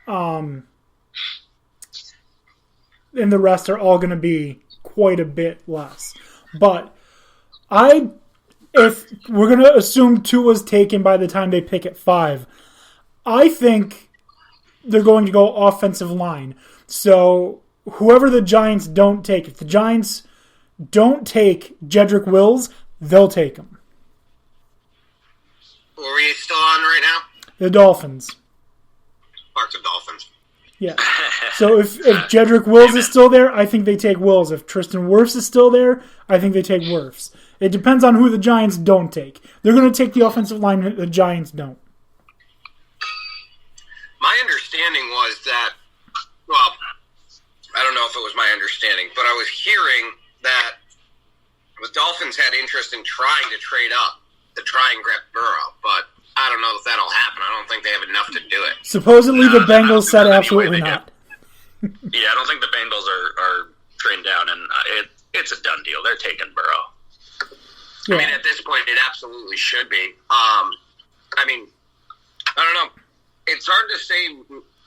and the rest are all going to be quite a bit less. But if we're going to assume Tua's taken by the time they pick at 5, I think they're going to go offensive line. So whoever the Giants don't take, if the Giants don't take Jedrick Wills, they'll take him. Who are we still on right now? The Dolphins. Parts of Dolphins. Yeah. So if Jedrick Wills is still there, I think they take Wills. If Tristan Wirfs is still there, I think they take Wirfs. It depends on who the Giants don't take. They're going to take the offensive line that the Giants don't. My understanding was that, well, I don't know if it was my understanding, but I was hearing that the Dolphins had interest in trying to trade up to try and grab Burrow, but I don't know if that'll happen. I don't think they have enough to do it. Supposedly the Bengals said absolutely not. Yeah, I don't think the Bengals are trading down, and it's a done deal. They're taking Burrow. Yeah. I mean, at this point, it absolutely should be. I mean, I don't know. It's hard to say.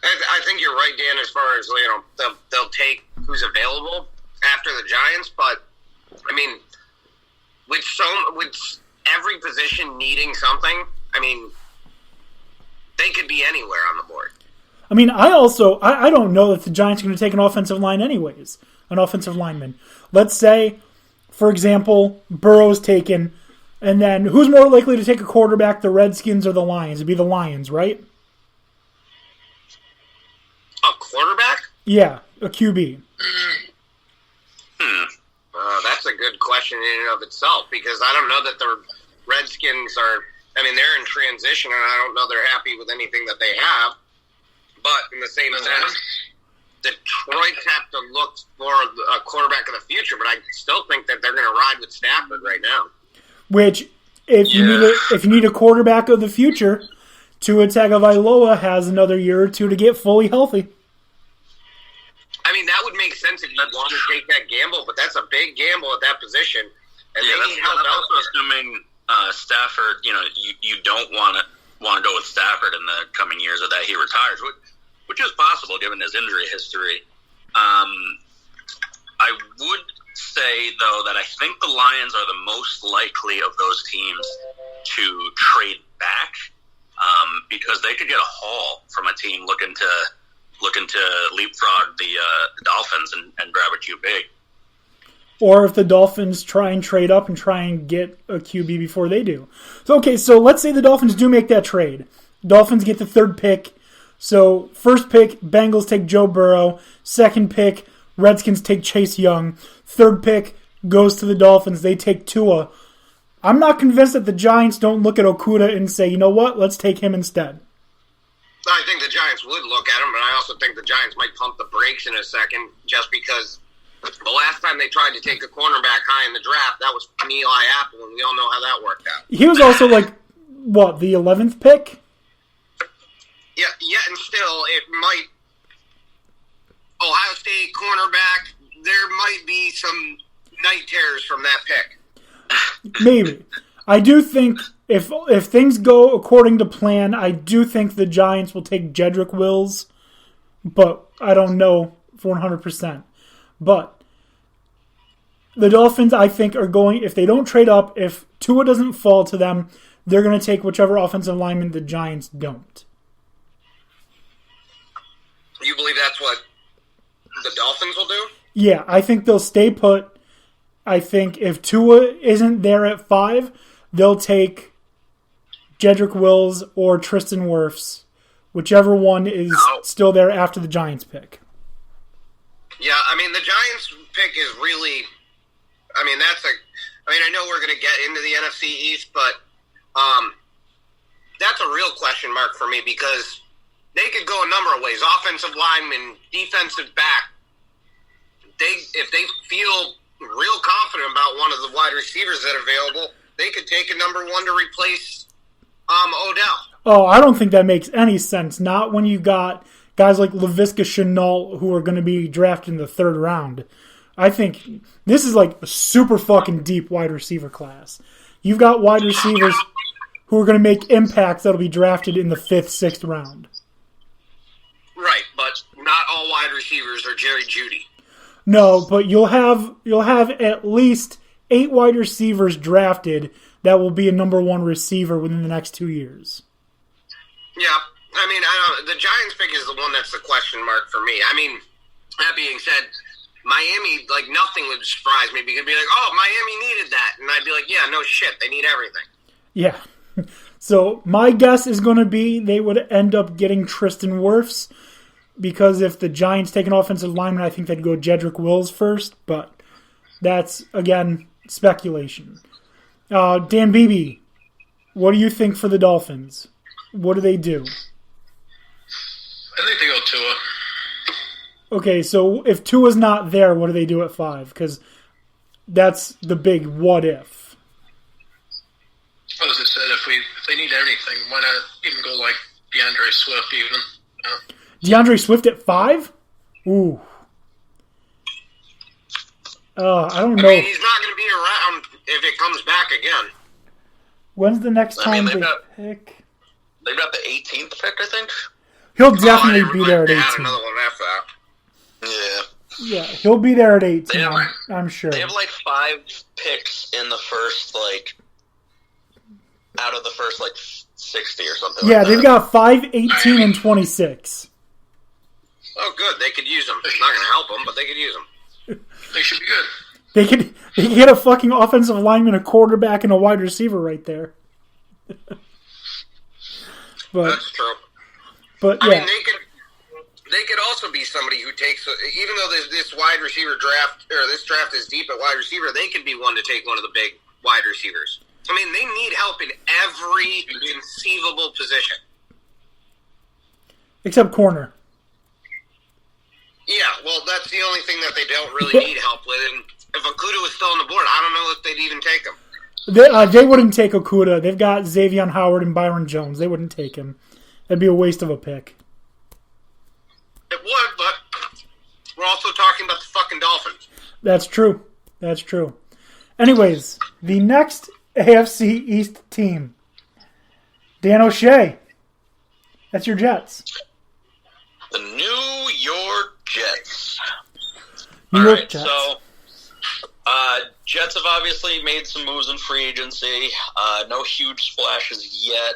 I think you're right, Dan, as far as, they'll take who's available after the Giants, but, I mean, with every position needing something, I mean, they could be anywhere on the board. I mean, I don't know that the Giants are going to take an offensive line anyways, an offensive lineman. Let's say, for example, Burrow's taken, and then who's more likely to take a quarterback, the Redskins or the Lions? It'd be the Lions, right? A quarterback? Yeah, a QB. That's a good question in and of itself, because I don't know that the Redskins are, I mean, they're in transition, and I don't know they're happy with anything that they have. But in the same sense, Detroit have to look for a quarterback of the future, but I still think that they're going to ride with Stafford right now. Which, if you need a quarterback of the future, Tua Tagovailoa has another year or two to get fully healthy. I mean, that would make sense if you want to take that gamble, but that's a big gamble at that position. And yeah, that's also assuming Stafford. You don't want to go with Stafford in the coming years, or that he retires, which is possible given his injury history. I would say though that I think the Lions are the most likely of those teams to trade back, because they could get a haul from a team looking to leapfrog the Dolphins and grab a QB. Or if the Dolphins try and trade up and try and get a QB before they do. So let's say the Dolphins do make that trade. Dolphins get the 3rd pick. So first pick, Bengals take Joe Burrow. Second pick, Redskins take Chase Young. 3rd pick goes to the Dolphins. They take Tua. I'm not convinced that the Giants don't look at Okudah and say, you know what, let's take him instead. I think the Giants would look at him, but I also think the Giants might pump the brakes in a second, just because the last time they tried to take a cornerback high in the draft, that was from Eli Apple, and we all know how that worked out. He was also the 11th pick? Yeah, and still, it might... Ohio State cornerback, there might be some night terrors from that pick. Maybe. I do think if things go according to plan, I do think the Giants will take Jedrick Wills, but I don't know for 100%. But the Dolphins, I think, are going, if they don't trade up, if Tua doesn't fall to them, they're going to take whichever offensive lineman the Giants don't. You believe that's what the Dolphins will do? Yeah, I think they'll stay put. I think if Tua isn't there at 5, they'll take Jedrick Wills or Tristan Wirfs, whichever one is still there after the Giants pick. Yeah, I mean, the Giants pick is really... I know we're going to get into the NFC East, but that's a real question mark for me, because they could go a number of ways. Offensive lineman, defensive back. If they feel real confident about one of the wide receivers that are available, they could take a number 1 to replace Odell. Oh, I don't think that makes any sense. Not when you got guys like Laviska Shenault who are going to be drafted in the 3rd round. I think this is like a super fucking deep wide receiver class. You've got wide receivers who are going to make impacts that'll be drafted in the 5th, 6th round. Right. not all wide receivers are Jerry Jeudy. No, but you'll have at least 8 wide receivers drafted that will be a number 1 receiver within the next 2 years. Yeah, I mean, the Giants pick is the one that's the question mark for me. I mean, that being said, Miami, like, nothing would surprise me because it'd be like, oh, Miami needed that. And I'd be like, yeah, no shit, they need everything. Yeah. So my guess is going to be they would end up getting Tristan Wirfs because if the Giants take an offensive lineman, I think they'd go Jedrick Wills first. But that's, again, speculation. Dan Beebe, what do you think for the Dolphins? What do they do? I think they go Tua. Okay, so if Tua's not there, what do they do at 5? Because that's the big what if. As I said, if they need anything, why not even go like DeAndre Swift even? DeAndre Swift at 5? Ooh. I don't know. I mean, he's not going to be around if it comes back again. When's the next time they pick? They've got the 18th pick, I think. He'll definitely be there at 18. They had another one after that. Yeah, he'll be there at 18, I'm sure. They have like 5 picks in the first, like, out of the first, like, 60 or something like that. They've got 5, 18, and 26. Oh, good. They could use them. It's not going to help them, but they could use them. They should be good. They could get a fucking offensive lineman, a quarterback, and a wide receiver right there. That's true. But I yeah. mean, they could also be somebody who takes, even though this wide receiver draft, or this draft is deep at wide receiver, they could be one to take one of the big wide receivers. I mean, they need help in every conceivable position. Except corner. Yeah, well, that's the only thing that they don't really need help with. And if Okudah was still on the board, I don't know if they'd even take him. They wouldn't take Okudah. They've got Xavier Howard and Byron Jones. They wouldn't take him. That'd be a waste of a pick. It would, but we're also talking about the fucking Dolphins. That's true. That's true. Anyways, the next AFC East team. Dan O'Shea. That's your Jets. The New York Jets. New York Jets. So Jets have obviously made some moves in free agency. No huge splashes yet,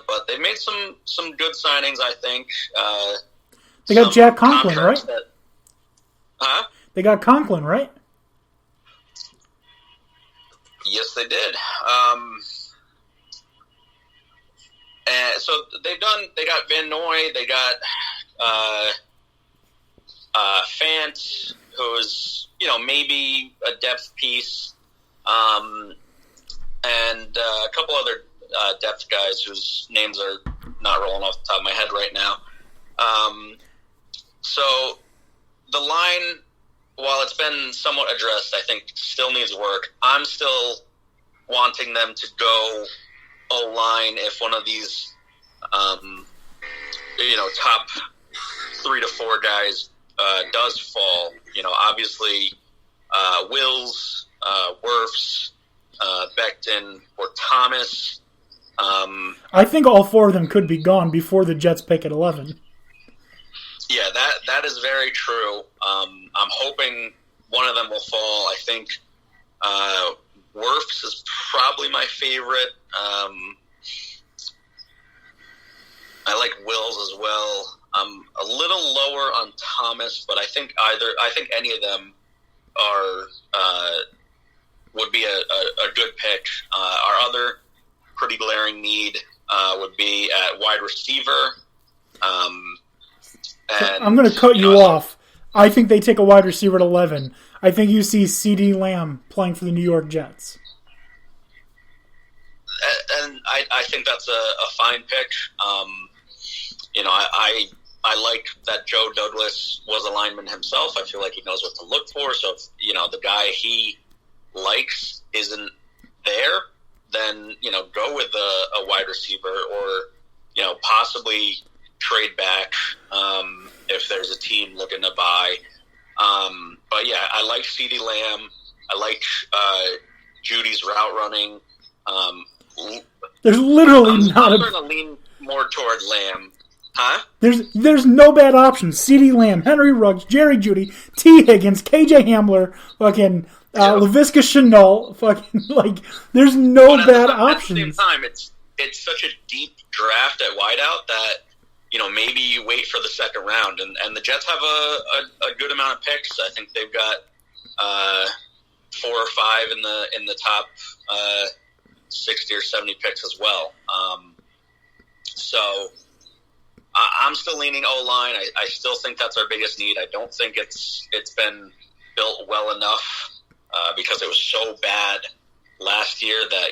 but they made some good signings, I think. They got Jack Conklin, right? They got Conklin, right? Yes, they did. And so they got Van Noy, they got Fant, who's, maybe a depth piece, and a couple other depth guys whose names are not rolling off the top of my head right now. So the line, while it's been somewhat addressed, I think still needs work. I'm still wanting them to go O-line if one of these, top 3 to 4 guys does fall. Obviously, Wills, Wirfs, Becton, or Thomas. I think all 4 of them could be gone before the Jets pick at 11. Yeah, that is very true. I'm hoping one of them will fall. I think Wirfs is probably my favorite. I like Wills as well. I'm a little lower on Thomas, but I think any of them would be a good pick. Our other pretty glaring need would be at wide receiver. I'm going to cut you off. I think they take a wide receiver at 11. I think you see C.D. Lamb playing for the New York Jets. And I think that's a fine pick. I like that Joe Douglas was a lineman himself. I feel like he knows what to look for. So if, the guy he likes isn't there, then, go with a wide receiver or, possibly trade back if there's a team looking to buy. But, yeah, I like CeeDee Lamb. I like Judy's route running. There's literally not I'm going to lean more toward Lamb Huh? There's no bad options. CeeDee Lamb, Henry Ruggs, Jerry Jeudy, T. Higgins, KJ Hamler, fucking Laviska Shenault, fucking like. There's no bad options. At the same time, it's such a deep draft at wideout that maybe you wait for the second round, and the Jets have a good amount of picks. I think they've got 4 or 5 in the top 60 or 70 picks as well. So I'm still leaning O-line. I still think that's our biggest need. I don't think it's been built well enough because it was so bad last year that,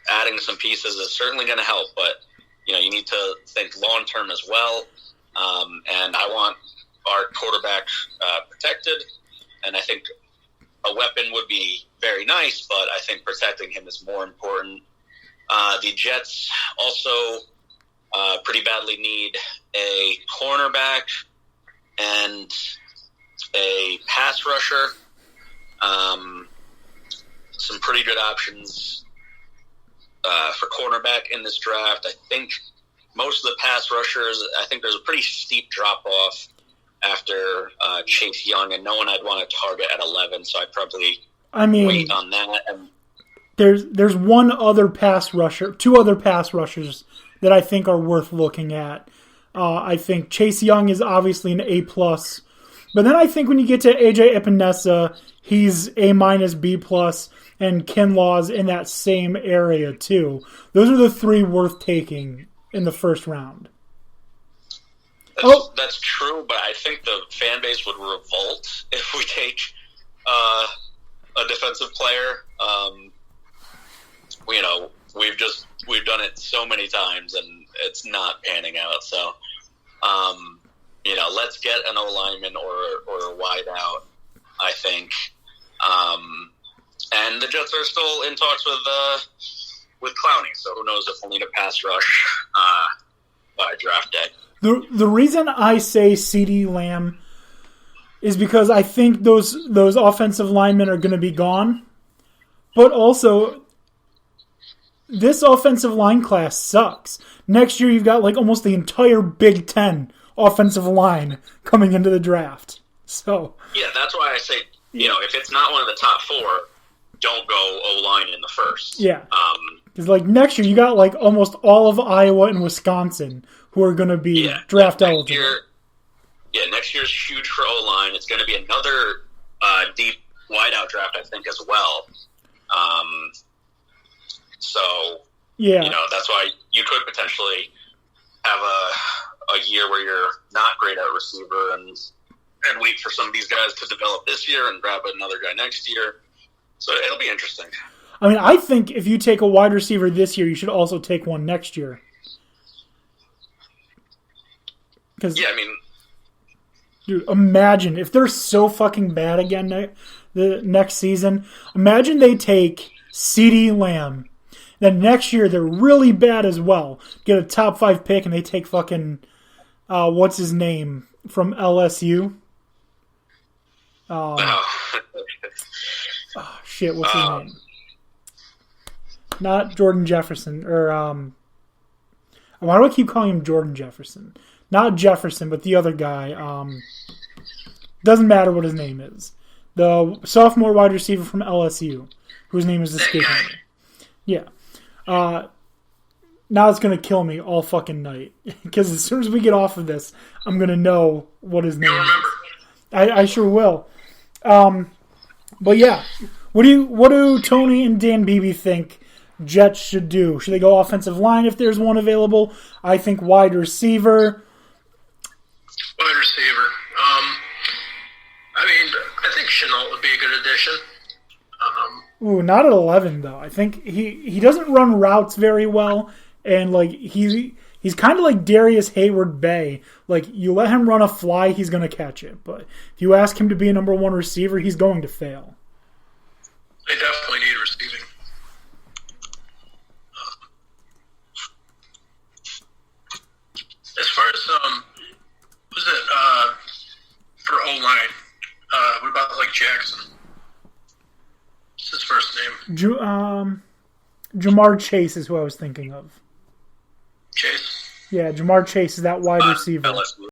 adding some pieces is certainly going to help. But, you need to think long-term as well. And I want our quarterback protected. And I think a weapon would be very nice, but I think protecting him is more important. The Jets also pretty badly need a cornerback and a pass rusher. Some pretty good options for cornerback in this draft. I think most of the pass rushers, I think there's a pretty steep drop-off after Chase Young, and no one I'd want to target at 11, so I'd probably wait on that. And there's one other pass rusher, 2 other pass rushers that I think are worth looking at. I think Chase Young is obviously an A+, but then I think when you get to AJ Epinesa, he's A-, B+, and Kinlaw's in that same area too. Those are the 3 worth taking in the first round. That's true, but I think the fan base would revolt if we take a defensive player. We've done it so many times, and it's not panning out. So, let's get an O-lineman or a wide out, I think. And the Jets are still in talks with Clowney, so who knows if we'll need a pass rush by draft day. The reason I say CeeDee Lamb is because I think those offensive linemen are going to be gone, but also this offensive line class sucks. Next year you've got like almost the entire Big Ten offensive line coming into the draft. So yeah, that's why I say if it's not one of the top 4, don't go O-line in the first. Yeah, because like next year you got like almost all of Iowa and Wisconsin who are going to be draft eligible. Next year's huge for O-line. It's going to be another deep wideout draft, I think, as well. That's why you could potentially have a year where you're not great at receiver and wait for some of these guys to develop this year and grab another guy next year. So it'll be interesting. I think if you take a wide receiver this year, you should also take one next year. Dude, imagine if they're so fucking bad again the next season. Imagine they take CeeDee Lamb. Then next year they're really bad as well. Get a top 5 pick and they take fucking what's his name from LSU? Shit, what's his name? Not Jordan Jefferson or why do I keep calling him Jordan Jefferson? Not Jefferson, but the other guy. Doesn't matter what his name is. The sophomore wide receiver from LSU, whose name is escaping me. Yeah. Now it's going to kill me all fucking night. Because as soon as we get off of this, I'm going to know what his name is. I sure will. But yeah. What do Tony and Dan Beebe think Jets should do? Should they go offensive line if there's one available? I think wide receiver. Wide receiver. I think Shenault would be a good addition. Not at 11 though. I think he doesn't run routes very well, and like he's kind of like Darius Hayward-Bay. Like you let him run a fly, he's going to catch it. But if you ask him to be a number 1 receiver, he's going to fail. They definitely need receiving. As far as was it for O-line? What about like Jackson? What's his first name? Jamar Chase is who I was thinking of. Chase. Yeah, Jamar Chase is that wide receiver. LSU.